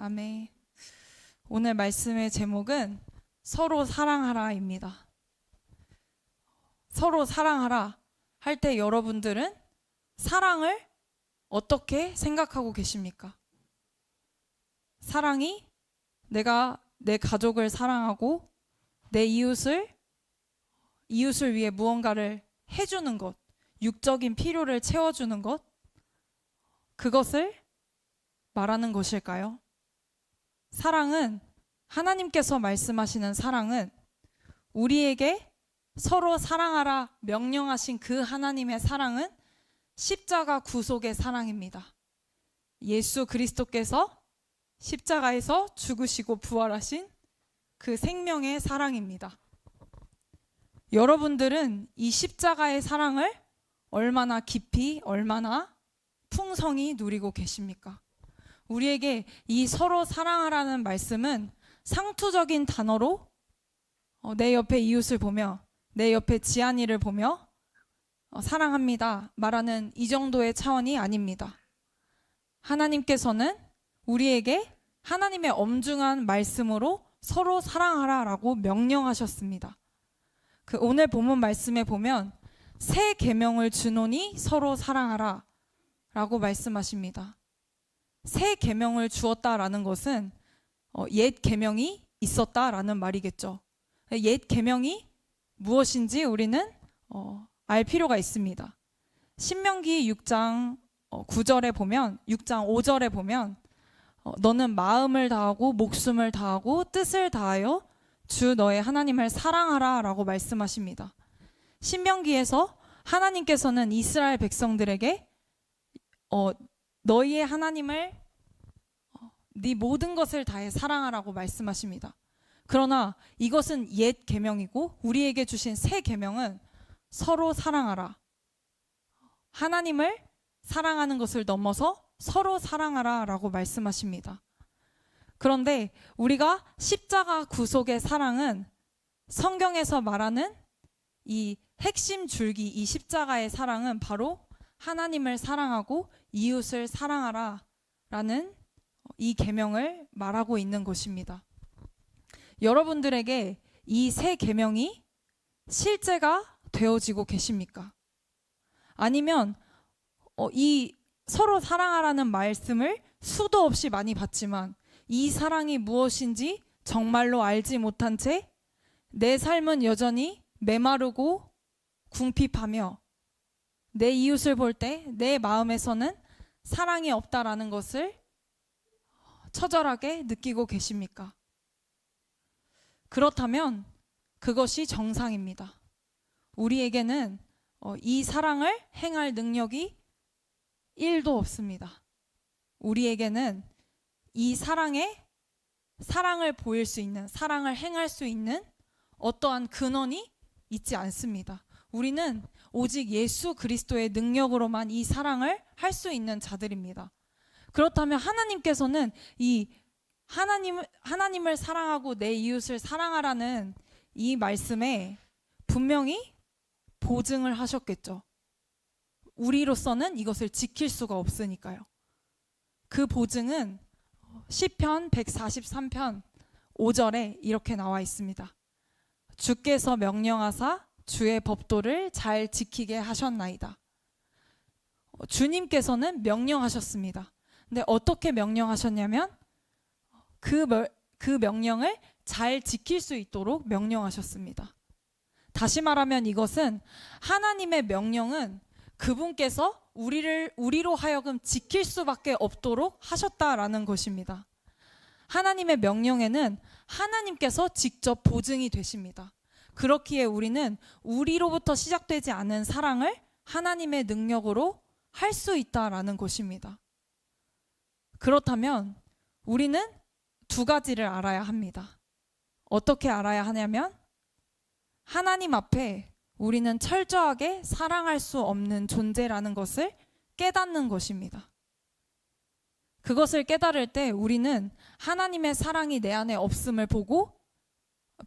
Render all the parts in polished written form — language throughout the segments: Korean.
아멘. 오늘 말씀의 제목은 서로 사랑하라입니다. 서로 사랑하라 할 때 여러분들은 사랑을 어떻게 생각하고 계십니까? 사랑이 내가 내 가족을 사랑하고 내 이웃을 위해 무언가를 해주는 것, 육적인 필요를 채워주는 것, 그것을 말하는 것일까요? 사랑은, 하나님께서 말씀하시는 사랑은 우리에게 서로 사랑하라 명령하신 그 하나님의 사랑은 십자가 구속의 사랑입니다. 예수 그리스도께서 십자가에서 죽으시고 부활하신 그 생명의 사랑입니다. 여러분들은 이 십자가의 사랑을 얼마나 깊이, 얼마나 풍성히 누리고 계십니까? 우리에게 이 서로 사랑하라는 말씀은 상투적인 단어로 내 옆에 이웃을 보며, 내 옆에 지안이를 보며 사랑합니다 말하는 이 정도의 차원이 아닙니다. 하나님께서는 우리에게 하나님의 엄중한 말씀으로 서로 사랑하라라고 명령하셨습니다. 그 오늘 본문 말씀에 보면 새 계명을 주노니 서로 사랑하라 라고 말씀하십니다. 새 계명을 주었다라는 것은 옛 계명이 있었다라는 말이겠죠. 옛 계명이 무엇인지 우리는 알 필요가 있습니다. 신명기 6장 9절에 보면, 6장 5절에 보면 너는 마음을 다하고 목숨을 다하고 뜻을 다하여 주 너의 하나님을 사랑하라 라고 말씀하십니다. 신명기에서 하나님께서는 이스라엘 백성들에게 너희의 하나님을 네 모든 것을 다해 사랑하라고 말씀하십니다. 그러나 이것은 옛 계명이고 우리에게 주신 새 계명은 서로 사랑하라. 하나님을 사랑하는 것을 넘어서 서로 사랑하라 라고 말씀하십니다. 그런데 우리가 십자가 구속의 사랑은 성경에서 말하는 이 핵심 줄기, 이 십자가의 사랑은 바로 하나님을 사랑하고 이웃을 사랑하라 라는 이 계명을 말하고 있는 것입니다. 여러분들에게 이 새 계명이 실제가 되어지고 계십니까? 아니면 이 서로 사랑하라는 말씀을 수도 없이 많이 받지만 이 사랑이 무엇인지 정말로 알지 못한 채 내 삶은 여전히 메마르고 궁핍하며 내 이웃을 볼 때 내 마음에서는 사랑이 없다라는 것을 처절하게 느끼고 계십니까? 그렇다면 그것이 정상입니다. 우리에게는 이 사랑을 행할 능력이 1도 없습니다. 우리에게는 이 사랑을 보일 수 있는, 사랑을 행할 수 있는 어떠한 근원이 있지 않습니다. 우리는 오직 예수 그리스도의 능력으로만 이 사랑을 할 수 있는 자들입니다. 그렇다면 하나님께서는 이 하나님을 사랑하고 내 이웃을 사랑하라는 이 말씀에 분명히 보증을 하셨겠죠. 우리로서는 이것을 지킬 수가 없으니까요. 그 보증은 시편 143편 5절에 이렇게 나와 있습니다. 주께서 명령하사 주의 법도를 잘 지키게 하셨나이다. 주님께서는 명령하셨습니다. 근데 어떻게 명령하셨냐면 그 명령을 잘 지킬 수 있도록 명령하셨습니다. 다시 말하면 이것은 하나님의 명령은 그분께서 우리로 하여금 지킬 수밖에 없도록 하셨다라는 것입니다. 하나님의 명령에는 하나님께서 직접 보증이 되십니다. 그렇기에 우리는 우리로부터 시작되지 않은 사랑을 하나님의 능력으로 할 수 있다라는 것입니다. 그렇다면 우리는 두 가지를 알아야 합니다. 어떻게 알아야 하냐면 하나님 앞에 우리는 철저하게 사랑할 수 없는 존재라는 것을 깨닫는 것입니다. 그것을 깨달을 때 우리는 하나님의 사랑이 내 안에 없음을 보고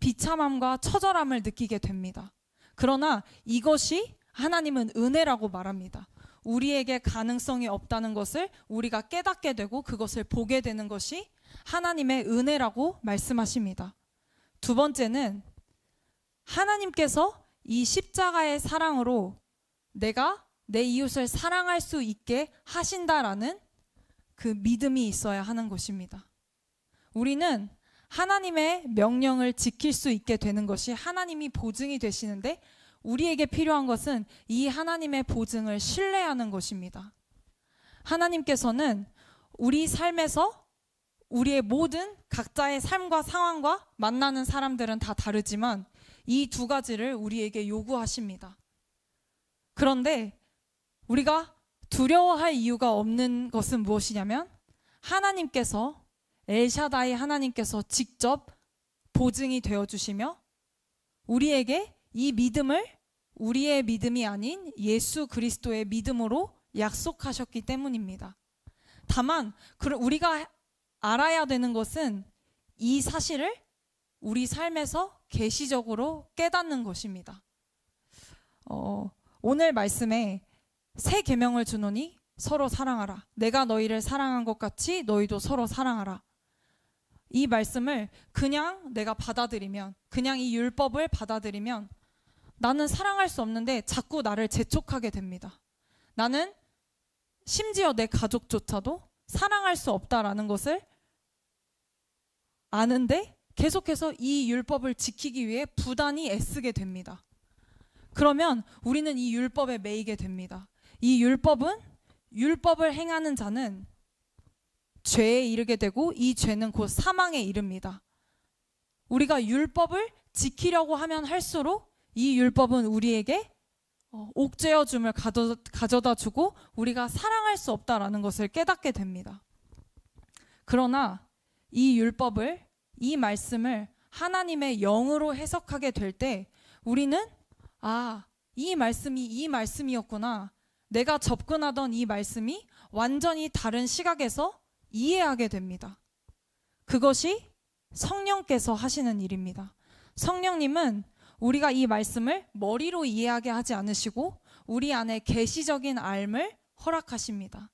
비참함과 처절함을 느끼게 됩니다. 그러나 이것이 하나님은 은혜라고 말합니다. 우리에게 가능성이 없다는 것을 우리가 깨닫게 되고 그것을 보게 되는 것이 하나님의 은혜라고 말씀하십니다. 두 번째는 하나님께서 이 십자가의 사랑으로 내가 내 이웃을 사랑할 수 있게 하신다라는 그 믿음이 있어야 하는 것입니다. 우리는 하나님의 명령을 지킬 수 있게 되는 것이 하나님이 보증이 되시는데, 우리에게 필요한 것은 이 하나님의 보증을 신뢰하는 것입니다. 하나님께서는 우리 삶에서 우리의 모든 각자의 삶과 상황과 만나는 사람들은 다 다르지만 이 두 가지를 우리에게 요구하십니다. 그런데 우리가 두려워할 이유가 없는 것은 무엇이냐면, 하나님께서, 엘샤다이 하나님께서 직접 보증이 되어주시며 우리에게 이 믿음을 우리의 믿음이 아닌 예수 그리스도의 믿음으로 약속하셨기 때문입니다. 다만 우리가 알아야 되는 것은 이 사실을 우리 삶에서 계시적으로 깨닫는 것입니다. 오늘 말씀에 새 계명을 주노니 서로 사랑하라. 내가 너희를 사랑한 것 같이 너희도 서로 사랑하라. 이 말씀을 그냥 내가 받아들이면, 그냥 이 율법을 받아들이면 나는 사랑할 수 없는데 자꾸 나를 재촉하게 됩니다. 나는 심지어 내 가족조차도 사랑할 수 없다라는 것을 아는데 계속해서 이 율법을 지키기 위해 부단히 애쓰게 됩니다. 그러면 우리는 이 율법에 매이게 됩니다. 이 율법을 행하는 자는 죄에 이르게 되고 이 죄는 곧 사망에 이릅니다. 우리가 율법을 지키려고 하면 할수록 이 율법은 우리에게 옥죄어 줌을 가져다 주고 우리가 사랑할 수 없다라는 것을 깨닫게 됩니다. 그러나 이 율법을, 이 말씀을 하나님의 영으로 해석하게 될 때 우리는 이 말씀이 이 말씀이었구나. 내가 접근하던 이 말씀이 완전히 다른 시각에서 이해하게 됩니다. 그것이 성령께서 하시는 일입니다. 성령님은 우리가 이 말씀을 머리로 이해하게 하지 않으시고 우리 안에 계시적인 알을 허락하십니다.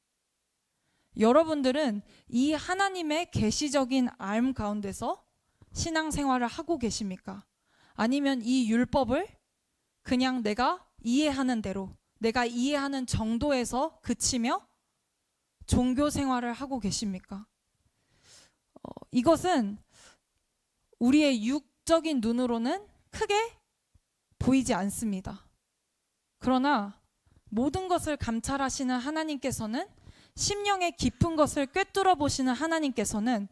여러분들은 이 하나님의 계시적인 알 가운데서 신앙생활을 하고 계십니까? 아니면 이 율법을 그냥 내가 이해하는 대로, 내가 이해하는 정도에서 그치며 종교 생활을 하고 계십니까? 이것은 우리의 육적인 눈으로는 크게 보이지 않습니다. 그러나 모든 것을 감찰하시는 하나님께서는, 심령의 깊은 것을 꿰뚫어 보시는 하나님께서는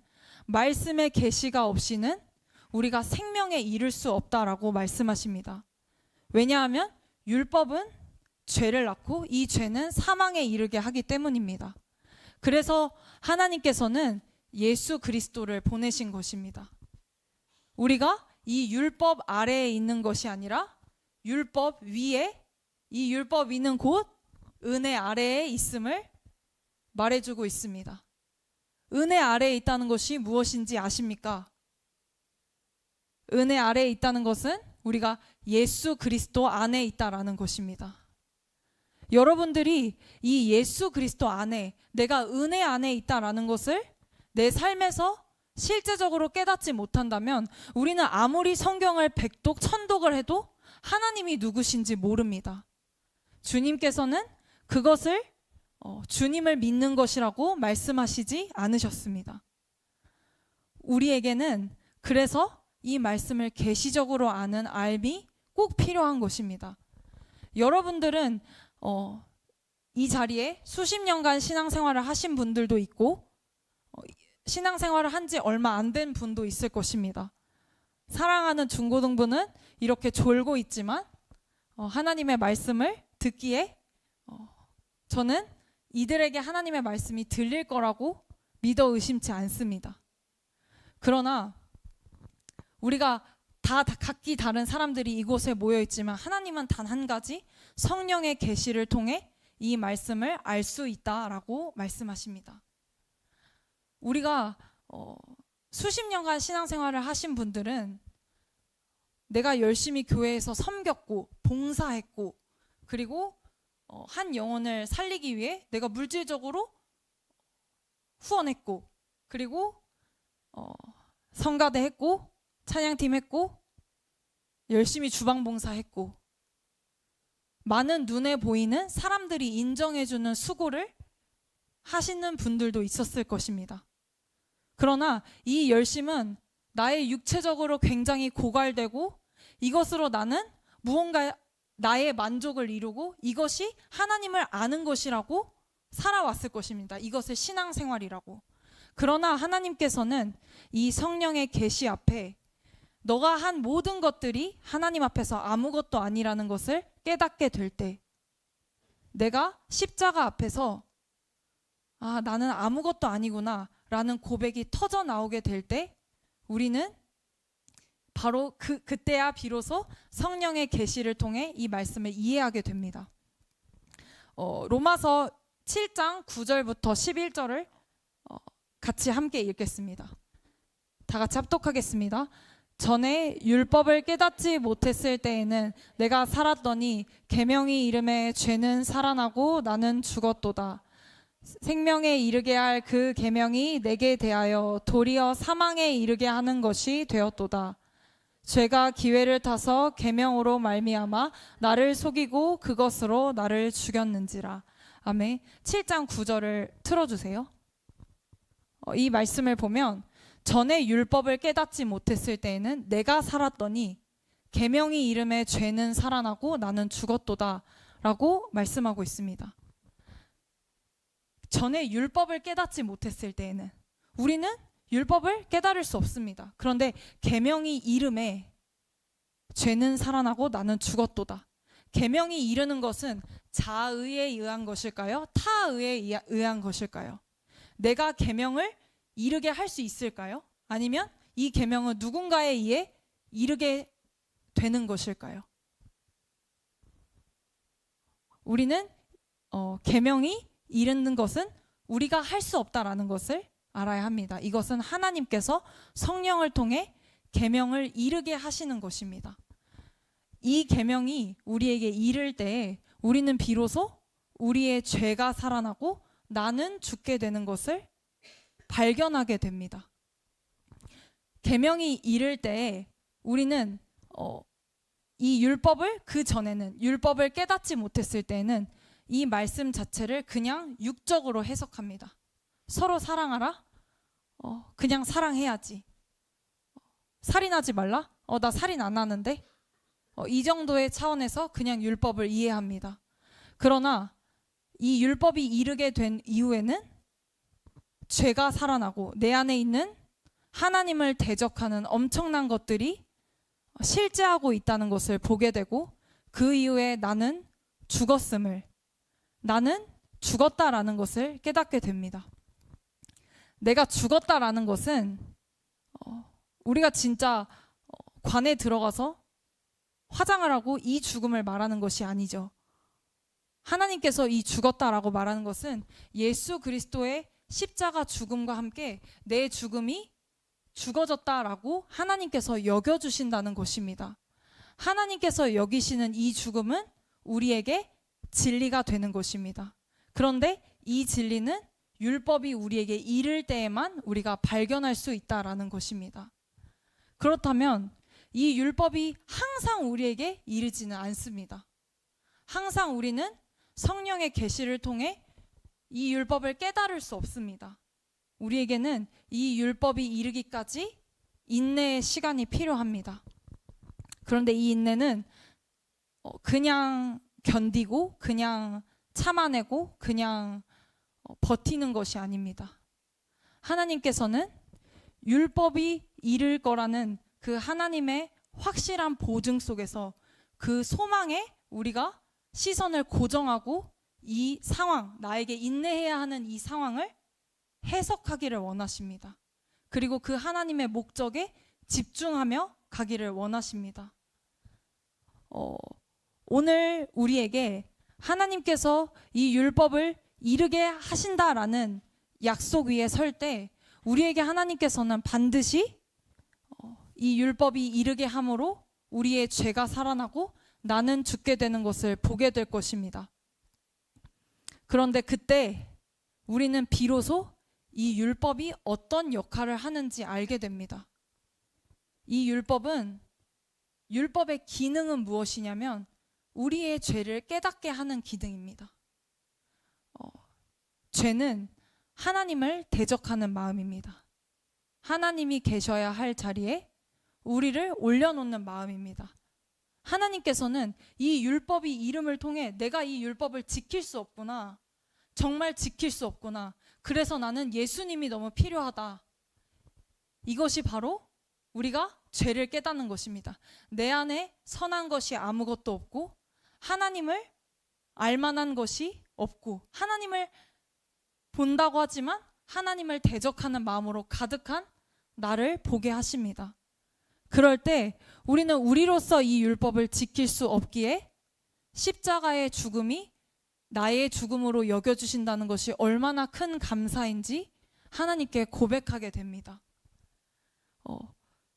말씀의 계시가 없이는 우리가 생명에 이를 수 없다라고 말씀하십니다. 왜냐하면 율법은 죄를 낳고 이 죄는 사망에 이르게 하기 때문입니다. 그래서 하나님께서는 예수 그리스도를 보내신 것입니다. 우리가 이 율법 아래에 있는 것이 아니라 율법 위에, 이 율법 위는 곧 은혜 아래에 있음을 말해주고 있습니다. 은혜 아래에 있다는 것이 무엇인지 아십니까? 은혜 아래에 있다는 것은 우리가 예수 그리스도 안에 있다라는 것입니다. 여러분들이 이 예수 그리스도 안에, 내가 은혜 안에 있다라는 것을 내 삶에서 실제적으로 깨닫지 못한다면 우리는 아무리 성경을 백독 천독을 해도 하나님이 누구신지 모릅니다. 주님께서는 그것을 주님을 믿는 것이라고 말씀하시지 않으셨습니다. 우리에게는 그래서 이 말씀을 계시적으로 아는 알미 꼭 필요한 것입니다. 여러분들은 이 자리에 수십 년간 신앙생활을 하신 분들도 있고 신앙생활을 한 지 얼마 안 된 분도 있을 것입니다. 사랑하는 중고등부는 이렇게 졸고 있지만 하나님의 말씀을 듣기에 저는 이들에게 하나님의 말씀이 들릴 거라고 믿어 의심치 않습니다. 그러나 우리가 다 각기 다른 사람들이 이곳에 모여 있지만 하나님은 단 한 가지, 성령의 계시를 통해 이 말씀을 알 수 있다라고 말씀하십니다. 우리가 수십 년간 신앙생활을 하신 분들은 내가 열심히 교회에서 섬겼고 봉사했고 그리고 한 영혼을 살리기 위해 내가 물질적으로 후원했고 그리고 성가대 했고 찬양팀 했고 열심히 주방 봉사했고 많은 눈에 보이는 사람들이 인정해주는 수고를 하시는 분들도 있었을 것입니다. 그러나 이 열심은 나의 육체적으로 굉장히 고갈되고 이것으로 나는 무언가 나의 만족을 이루고 이것이 하나님을 아는 것이라고 살아왔을 것입니다. 이것을 신앙생활이라고. 그러나 하나님께서는 이 성령의 계시 앞에 너가 한 모든 것들이 하나님 앞에서 아무것도 아니라는 것을 깨닫게 될 때, 내가 십자가 앞에서 나는 아무것도 아니구나 라는 고백이 터져 나오게 될 때, 우리는 바로 그때야 비로소 성령의 계시를 통해 이 말씀을 이해하게 됩니다. 로마서 7장 9절부터 11절을 같이 함께 읽겠습니다. 다 같이 합독하겠습니다. 전에 율법을 깨닫지 못했을 때에는 내가 살았더니 계명이 이름에 죄는 살아나고 나는 죽었도다. 생명에 이르게 할 그 계명이 내게 대하여 도리어 사망에 이르게 하는 것이 되었도다. 죄가 기회를 타서 계명으로 말미암아 나를 속이고 그것으로 나를 죽였는지라. 아멘. 7장 9절을 틀어주세요. 이 말씀을 보면 전에 율법을 깨닫지 못했을 때에는 내가 살았더니 계명이 이름에 죄는 살아나고 나는 죽었도다 라고 말씀하고 있습니다. 전에 율법을 깨닫지 못했을 때에는 우리는 율법을 깨달을 수 없습니다. 그런데 계명이 이름에 죄는 살아나고 나는 죽었도다. 계명이 이르는 것은 자의에 의한 것일까요? 타의에 의한 것일까요? 내가 계명을 이르게 할 수 있을까요? 아니면 이 계명은 누군가에 의해 이르게 되는 것일까요? 우리는 계명이 이르는 것은 우리가 할 수 없다라는 것을 알아야 합니다. 이것은 하나님께서 성령을 통해 계명을 이르게 하시는 것입니다. 이 계명이 우리에게 이를 때에 우리는 비로소 우리의 죄가 살아나고 나는 죽게 되는 것을 발견하게 됩니다. 계명이 이를 때에 우리는 이 율법을 그 전에는 율법을 깨닫지 못했을 때는 이 말씀 자체를 그냥 육적으로 해석합니다. 서로 사랑하라? 그냥 사랑해야지. 살인하지 말라? 나 살인 안 하는데? 이 정도의 차원에서 그냥 율법을 이해합니다. 그러나 이 율법이 이르게 된 이후에는 죄가 살아나고 내 안에 있는 하나님을 대적하는 엄청난 것들이 실제하고 있다는 것을 보게 되고 그 이후에 나는 죽었음을, 나는 죽었다라는 것을 깨닫게 됩니다. 내가 죽었다라는 것은 우리가 진짜 관에 들어가서 화장을 하고 이 죽음을 말하는 것이 아니죠. 하나님께서 이 죽었다라고 말하는 것은 예수 그리스도의 십자가 죽음과 함께 내 죽음이 죽어졌다라고 하나님께서 여겨주신다는 것입니다. 하나님께서 여기시는 이 죽음은 우리에게 진리가 되는 것입니다. 그런데 이 진리는 율법이 우리에게 이를 때에만 우리가 발견할 수 있다라는 것입니다. 그렇다면 이 율법이 항상 우리에게 이르지는 않습니다. 항상 우리는 성령의 계시를 통해 이 율법을 깨달을 수 없습니다. 우리에게는 이 율법이 이르기까지 인내의 시간이 필요합니다. 그런데 이 인내는 그냥 견디고 그냥 참아내고 그냥 버티는 것이 아닙니다. 하나님께서는 율법이 이를 거라는 그 하나님의 확실한 보증 속에서 그 소망에 우리가 시선을 고정하고 이 상황, 나에게 인내해야 하는 이 상황을 해석하기를 원하십니다. 그리고 그 하나님의 목적에 집중하며 가기를 원하십니다. 오늘 우리에게 하나님께서 이 율법을 이루게 하신다라는 약속 위에 설 때 우리에게 하나님께서는 반드시 이 율법이 이르게 함으로 우리의 죄가 살아나고 나는 죽게 되는 것을 보게 될 것입니다. 그런데 그때 우리는 비로소 이 율법이 어떤 역할을 하는지 알게 됩니다. 이 율법의 기능은 무엇이냐면 우리의 죄를 깨닫게 하는 기능입니다. 죄는 하나님을 대적하는 마음입니다. 하나님이 계셔야 할 자리에 우리를 올려놓는 마음입니다. 하나님께서는 이 율법이 이름을 통해 내가 이 율법을 지킬 수 없구나. 정말 지킬 수 없구나. 그래서 나는 예수님이 너무 필요하다. 이것이 바로 우리가 죄를 깨닫는 것입니다. 내 안에 선한 것이 아무것도 없고 하나님을 알만한 것이 없고 하나님을 본다고 하지만 하나님을 대적하는 마음으로 가득한 나를 보게 하십니다. 그럴 때 우리는 우리로서 이 율법을 지킬 수 없기에 십자가의 죽음이 나의 죽음으로 여겨주신다는 것이 얼마나 큰 감사인지 하나님께 고백하게 됩니다.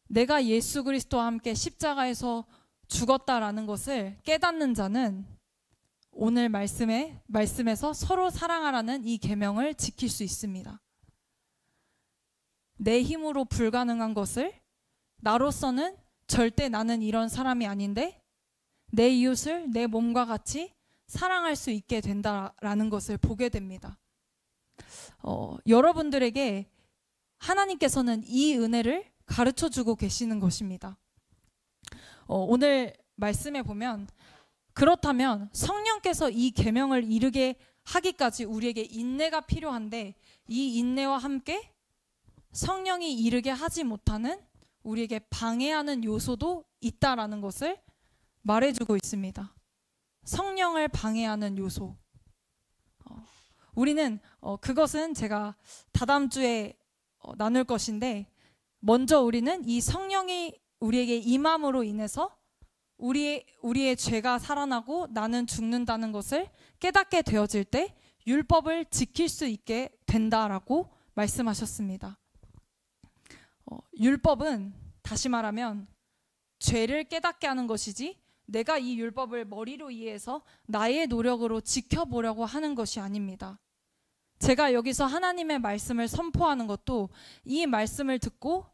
내가 예수 그리스도와 함께 십자가에서 죽었다라는 것을 깨닫는 자는 오늘 말씀에서 서로 사랑하라는 이 계명을 지킬 수 있습니다. 내 힘으로 불가능한 것을 나로서는 절대 나는 이런 사람이 아닌데 내 이웃을 내 몸과 같이 사랑할 수 있게 된다라는 것을 보게 됩니다. 여러분들에게 하나님께서는 이 은혜를 가르쳐주고 계시는 것입니다. 오늘 말씀에 보면 그렇다면 성령께서 이 계명을 이루게 하기까지 우리에게 인내가 필요한데 이 인내와 함께 성령이 이루게 하지 못하는 우리에게 방해하는 요소도 있다라는 것을 말해주고 있습니다. 성령을 방해하는 요소. 우리는 그것은 제가 다다음 주에 나눌 것인데 먼저 우리는 이 성령이 우리에게 임함으로 인해서 우리의 죄가 살아나고 나는 죽는다는 것을 깨닫게 되어질 때 율법을 지킬 수 있게 된다라고 말씀하셨습니다. 율법은 다시 말하면 죄를 깨닫게 하는 것이지 내가 이 율법을 머리로 이해해서 나의 노력으로 지켜보려고 하는 것이 아닙니다. 제가 여기서 하나님의 말씀을 선포하는 것도 이 말씀을 듣고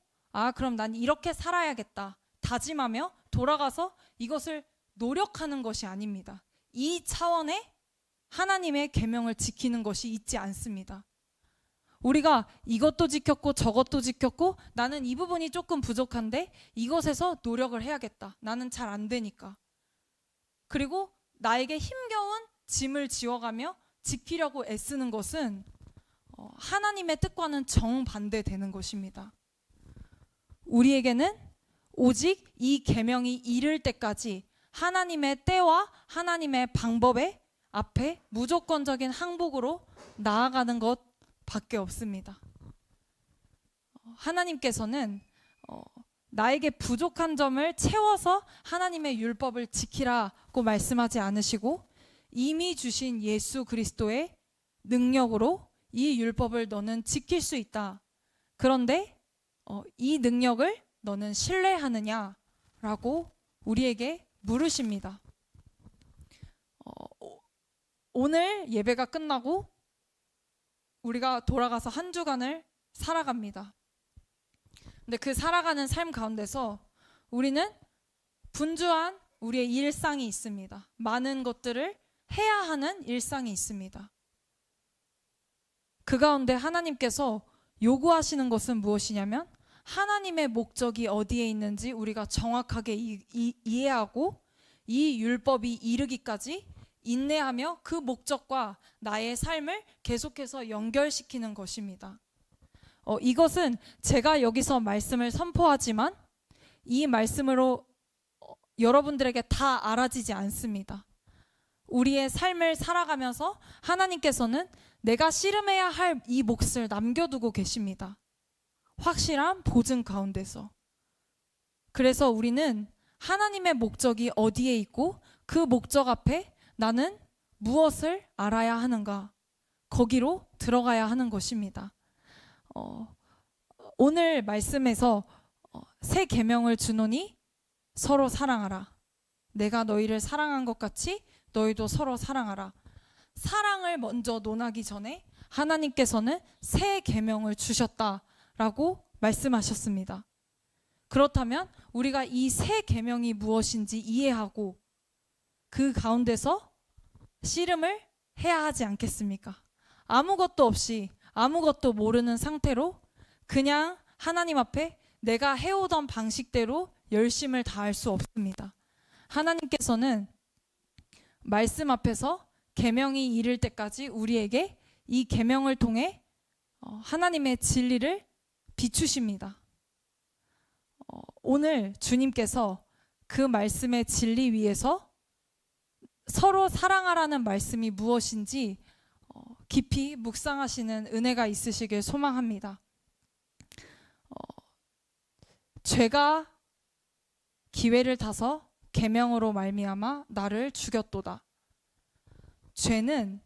그럼 난 이렇게 살아야겠다 다짐하며 돌아가서 이것을 노력하는 것이 아닙니다. 이 차원의 하나님의 계명을 지키는 것이 있지 않습니다. 우리가 이것도 지켰고 저것도 지켰고 나는 이 부분이 조금 부족한데 이것에서 노력을 해야겠다. 나는 잘 안 되니까. 그리고 나에게 힘겨운 짐을 지어가며 지키려고 애쓰는 것은 하나님의 뜻과는 정반대되는 것입니다. 우리에게는 오직 이 계명이 이를 때까지 하나님의 때와 하나님의 방법의 앞에 무조건적인 항복으로 나아가는 것밖에 없습니다. 하나님께서는 나에게 부족한 점을 채워서 하나님의 율법을 지키라고 말씀하지 않으시고 이미 주신 예수 그리스도의 능력으로 이 율법을 너는 지킬 수 있다. 그런데 이 능력을 너는 신뢰하느냐라고 우리에게 물으십니다. 오늘 예배가 끝나고 우리가 돌아가서 한 주간을 살아갑니다. 근데 그 살아가는 삶 가운데서 우리는 분주한 우리의 일상이 있습니다. 많은 것들을 해야 하는 일상이 있습니다. 그 가운데 하나님께서 요구하시는 것은 무엇이냐면 하나님의 목적이 어디에 있는지 우리가 정확하게 이해하고 이 율법이 이르기까지 인내하며 그 목적과 나의 삶을 계속해서 연결시키는 것입니다. 이것은 제가 여기서 말씀을 선포하지만 이 말씀으로 여러분들에게 다 알아지지 않습니다. 우리의 삶을 살아가면서 하나님께서는 내가 씨름해야 할 이 몫을 남겨두고 계십니다. 확실한 보증 가운데서. 그래서 우리는 하나님의 목적이 어디에 있고 그 목적 앞에 나는 무엇을 알아야 하는가? 거기로 들어가야 하는 것입니다. 오늘 말씀에서 새 계명을 주노니 서로 사랑하라. 내가 너희를 사랑한 것 같이 너희도 서로 사랑하라. 사랑을 먼저 논하기 전에 하나님께서는 새 계명을 주셨다라고 말씀하셨습니다. 그렇다면 우리가 이 새 계명이 무엇인지 이해하고 그 가운데서 씨름을 해야 하지 않겠습니까? 아무것도 없이 아무것도 모르는 상태로 그냥 하나님 앞에 내가 해오던 방식대로 열심을 다할 수 없습니다. 하나님께서는 말씀 앞에서 계명이 이를 때까지 우리에게 이 계명을 통해 하나님의 진리를 비추십니다. 오늘 주님께서 그 말씀의 진리 위에서 서로 사랑하라는 말씀이 무엇인지 깊이 묵상하시는 은혜가 있으시길 소망합니다. 죄가 기회를 타서 계명으로 말미암아 나를 죽였도다. 죄는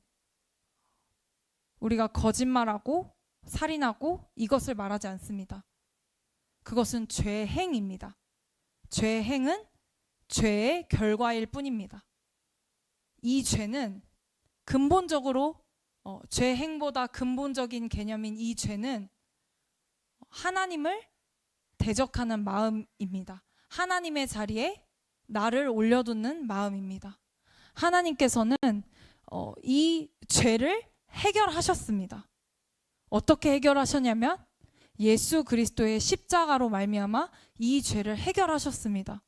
우리가 거짓말하고 살인하고 이것을 말하지 않습니다. 그것은 죄의 행입니다. 죄의 행은 죄의 결과일 뿐입니다. 이 죄는 근본적으로 죄 행보다 근본적인 개념인 이 죄는 하나님을 대적하는 마음입니다. 하나님의 자리에 나를 올려두는 마음입니다. 하나님께서는 이 죄를 해결하셨습니다. 어떻게 해결하셨냐면 예수 그리스도의 십자가로 말미암아 이 죄를 해결하셨습니다.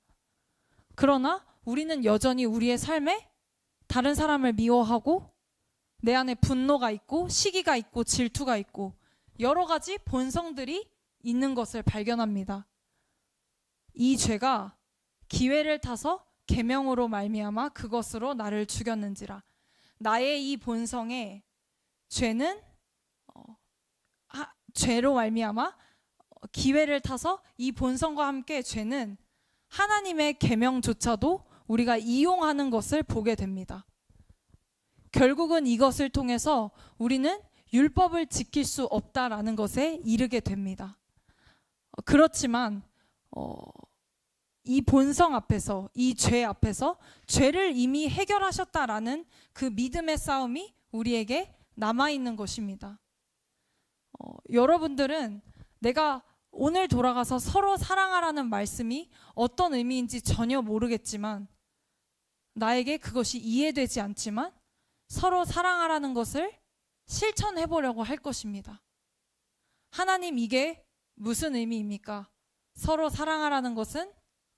그러나 우리는 여전히 우리의 삶에 다른 사람을 미워하고 내 안에 분노가 있고 시기가 있고 질투가 있고 여러 가지 본성들이 있는 것을 발견합니다. 이 죄가 기회를 타서 계명으로 말미암아 그것으로 나를 죽였는지라. 나의 이 본성에 죄는 죄로 말미암아 기회를 타서 이 본성과 함께 죄는 하나님의 계명조차도 우리가 이용하는 것을 보게 됩니다. 결국은 이것을 통해서 우리는 율법을 지킬 수 없다라는 것에 이르게 됩니다. 그렇지만 이 본성 앞에서, 이 죄 앞에서 죄를 이미 해결하셨다라는 그 믿음의 싸움이 우리에게 남아있는 것입니다. 여러분들은 내가 오늘 돌아가서 서로 사랑하라는 말씀이 어떤 의미인지 전혀 모르겠지만 나에게 그것이 이해되지 않지만 서로 사랑하라는 것을 실천해 보려고 할 것입니다. 하나님, 이게 무슨 의미입니까? 서로 사랑하라는 것은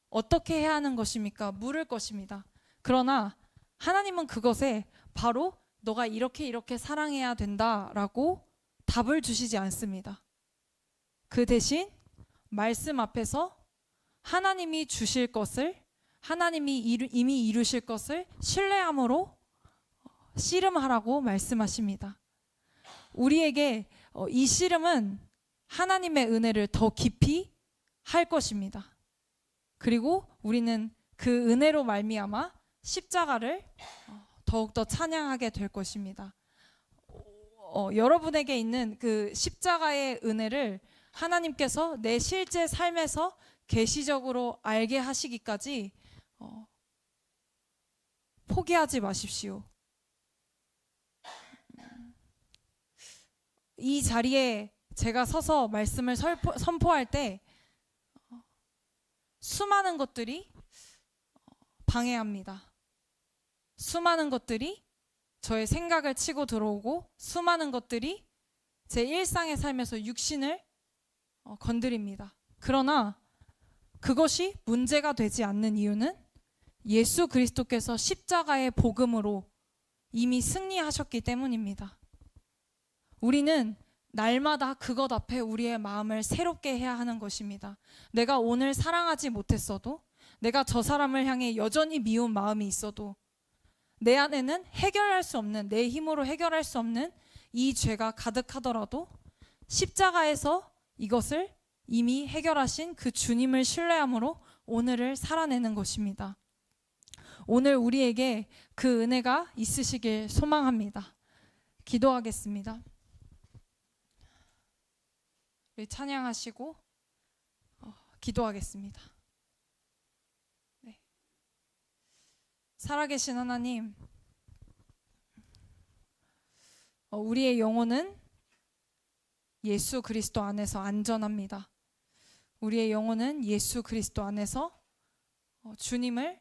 어떻게 해야 하는 것입니까? 물을 것입니다. 그러나 하나님은 그것에 바로 너가 이렇게 사랑해야 된다라고 답을 주시지 않습니다. 그 대신 말씀 앞에서 하나님이 주실 것을, 하나님이 이미 이루실 것을 신뢰함으로 씨름하라고 말씀하십니다. 우리에게 이 씨름은 하나님의 은혜를 더 깊이 할 것입니다. 그리고 우리는 그 은혜로 말미암아 십자가를 더욱더 찬양하게 될 것입니다. 여러분에게 있는 그 십자가의 은혜를 하나님께서 내 실제 삶에서 계시적으로 알게 하시기까지 포기하지 마십시오. 이 자리에 제가 서서 말씀을 선포할 때 수많은 것들이 방해합니다. 수많은 것들이 저의 생각을 치고 들어오고 수많은 것들이 제 일상의 삶에서 육신을 건드립니다. 그러나 그것이 문제가 되지 않는 이유는 예수 그리스도께서 십자가의 복음으로 이미 승리하셨기 때문입니다. 우리는 날마다 그것 앞에 우리의 마음을 새롭게 해야 하는 것입니다. 내가 오늘 사랑하지 못했어도, 내가 저 사람을 향해 여전히 미운 마음이 있어도 내 안에는 해결할 수 없는, 내 힘으로 해결할 수 없는 이 죄가 가득하더라도 십자가에서 이것을 이미 해결하신 그 주님을 신뢰함으로 오늘을 살아내는 것입니다. 오늘 우리에게 그 은혜가 있으시길 소망합니다. 기도하겠습니다. 우리 찬양하시고 기도하겠습니다. 네. 살아계신 하나님, 우리의 영혼은 예수 그리스도 안에서 안전합니다. 우리의 영혼은 예수 그리스도 안에서 주님을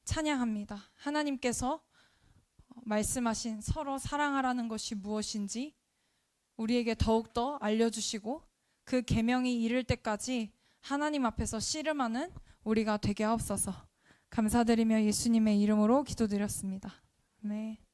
찬양합니다. 하나님께서 말씀하신 서로 사랑하라는 것이 무엇인지 우리에게 더욱더 알려주시고 그 계명이 이를 때까지 하나님 앞에서 씨름하는 우리가 되게 하옵소서. 감사드리며 예수님의 이름으로 기도드렸습니다. 네.